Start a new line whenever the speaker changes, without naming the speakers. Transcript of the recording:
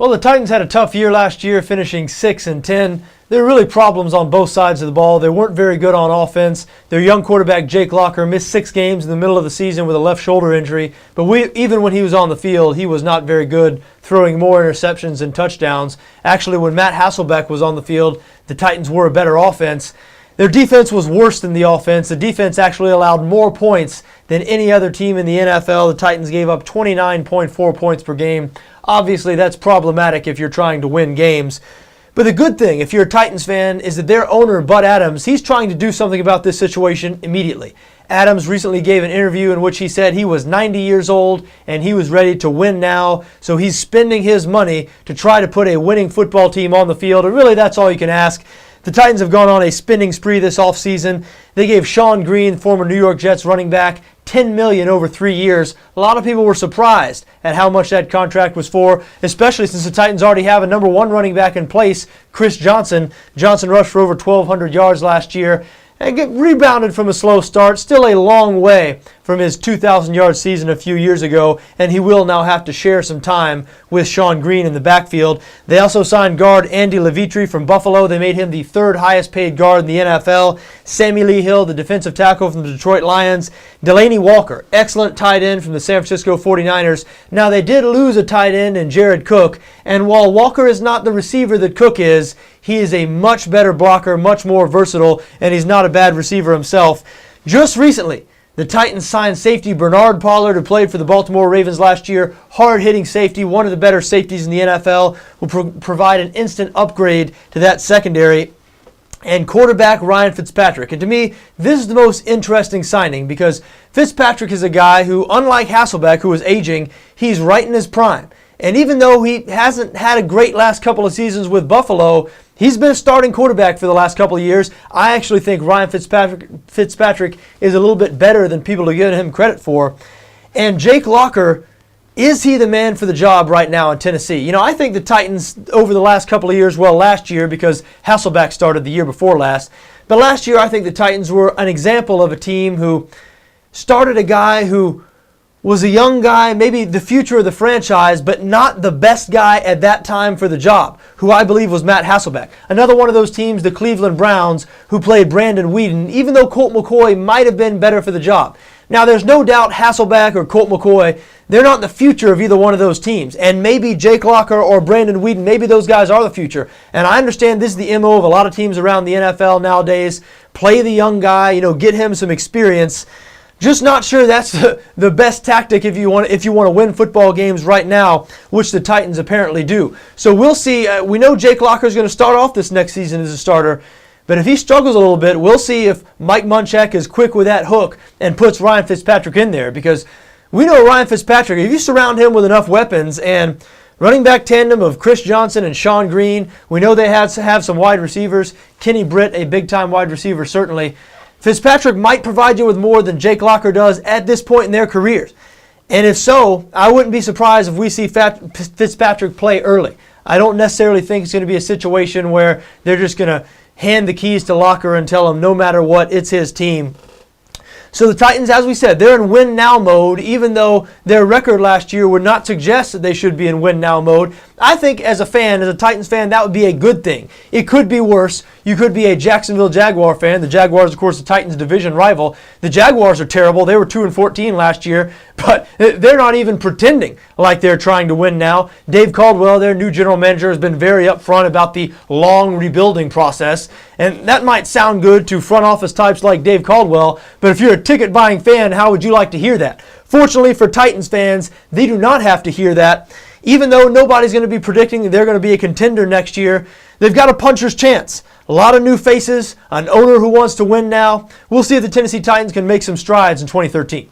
Well, the Titans had a tough year last year, finishing 6-10. There were really problems on both sides of the ball. They weren't very good on offense. Their young quarterback, Jake Locker, missed 6 games in the middle of the season with a left shoulder injury. But even when he was on the field, he was not very good, throwing more interceptions than touchdowns. Actually, when Matt Hasselbeck was on the field, the Titans were a better offense. Their defense was worse than the offense. The defense actually allowed more points than any other team in the NFL. The Titans gave up 29.4 points per game. Obviously, that's problematic if you're trying to win games. But the good thing, if you're a Titans fan, is that their owner, Bud Adams, he's trying to do something about this situation immediately. Adams recently gave an interview in which he said he was 90 years old and he was ready to win now. So he's spending his money to try to put a winning football team on the field. And really, that's all you can ask. The Titans have gone on a spending spree this offseason. They gave Sean Green, former New York Jets running back, $10 million over 3 years. A lot of people were surprised at how much that contract was for, especially since the Titans already have a number 1 running back in place, Chris Johnson. Johnson rushed for over 1,200 yards last year and rebounded from a slow start. Still a long way from his 2,000-yard season a few years ago, and he will now have to share some time with Sean Green in the backfield. They also signed guard Andy Levitre from Buffalo. They made him the 3rd highest-paid guard in the NFL. Sammy Lee Hill, the defensive tackle from the Detroit Lions. Delaney Walker, excellent tight end from the San Francisco 49ers. Now, they did lose a tight end in Jared Cook, and while Walker is not the receiver that Cook is, he is a much better blocker, much more versatile, and he's not a bad receiver himself. Just recently, the Titans signed safety Bernard Pollard, who played for the Baltimore Ravens last year. Hard-hitting safety, one of the better safeties in the NFL, will provide an instant upgrade to that secondary. And quarterback Ryan Fitzpatrick. And to me, this is the most interesting signing because Fitzpatrick is a guy who, unlike Hasselbeck, who is aging, he's right in his prime. And even though he hasn't had a great last couple of seasons with Buffalo, he's been a starting quarterback for the last couple of years. I actually think Ryan Fitzpatrick is a little bit better than people are giving him credit for. And Jake Locker, is he the man for the job right now in Tennessee? You know, I think the Titans over the last couple of years, well, last year because Hasselbeck started the year before last, but last year I think the Titans were an example of a team who started a guy who was a young guy, maybe the future of the franchise, but not the best guy at that time for the job, who I believe was Matt Hasselbeck. Another one of those teams, the Cleveland Browns, who played Brandon Weeden, even though Colt McCoy might have been better for the job. Now, there's no doubt Hasselbeck or Colt McCoy, they're not the future of either one of those teams. And maybe Jake Locker or Brandon Weeden, maybe those guys are the future. And I understand this is the MO of a lot of teams around the NFL nowadays. Play the young guy, get him some experience. Just not sure that's the best tactic if you want to win football games right now, which the Titans apparently do. So we'll see. We know Jake Locker is going to start off this next season as a starter, but if he struggles a little bit, we'll see if Mike Munchak is quick with that hook and puts Ryan Fitzpatrick in there, because we know Ryan Fitzpatrick, if you surround him with enough weapons and running back tandem of Chris Johnson and Sean Green, we know they have some wide receivers. Kenny Britt, a big-time wide receiver, certainly. Fitzpatrick might provide you with more than Jake Locker does at this point in their careers. And if so, I wouldn't be surprised if we see Fitzpatrick play early. I don't necessarily think it's going to be a situation where they're just going to hand the keys to Locker and tell him no matter what, it's his team. So the Titans, as we said, they're in win-now mode, even though their record last year would not suggest that they should be in win-now mode. I think as a Titans fan, that would be a good thing. It could be worse. You could be a Jacksonville Jaguar fan. The Jaguars, of course, the Titans' division rival. The Jaguars are terrible. They were 2-14 last year, but they're not even pretending like they're trying to win now. Dave Caldwell, their new general manager, has been very upfront about the long rebuilding process, and that might sound good to front office types like Dave Caldwell, but if you're a ticket-buying fan, how would you like to hear that? Fortunately for Titans fans, they do not have to hear that. Even though nobody's going to be predicting that they're going to be a contender next year, they've got a puncher's chance. A lot of new faces, an owner who wants to win now. We'll see if the Tennessee Titans can make some strides in 2013.